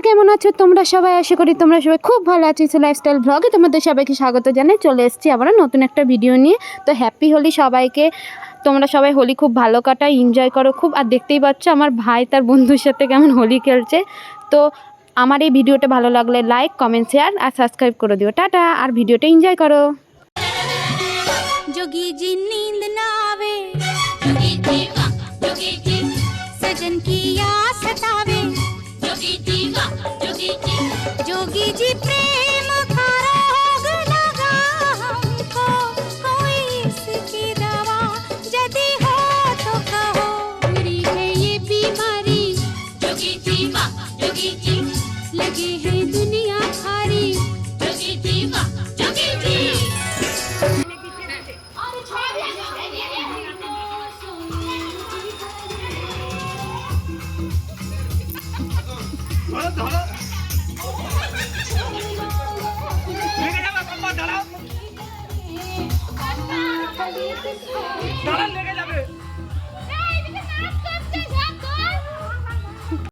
কেমন আছো তোমরা সবাই? আশা করি তোমরা সবাই খুব ভালো আছো। লাইফস্টাইল ব্লগে তোমাদের সবাইকে স্বাগত জানাই। চলে এসেছি আবারও নতুন একটা ভিডিও নিয়ে। তো হ্যাপি হোলি সবাইকে। তোমরা সবাই হোলি খুব ভালো কাটাও, এনজয় করো খুব। আর দেখতেই পাচ্ছ আমার ভাই তার বন্ধুর সাথে কেমন হোলি খেলছে। তো আমার এই ভিডিওটা ভালো লাগলে লাইক, কমেন্ট, শেয়ার আর সাবস্ক্রাইব করে দিও। টাটা, আর ভিডিওটা এনজয় করো। जोगी जी नींद ना आवे, जोगी जी वाह, जोगी जी सजन की याद सतावे, जोगी जी वाह, जोगी जी प्रेम का रोग लगा हमको, कोई इसकी दवा यदि हो तो कहो। बुरी है ये बीमारी, जोगी जी वाह, जोगी जी लगे है दुनिया भारी, जोगी जी वाह, जोगी जी। ধরো লেগে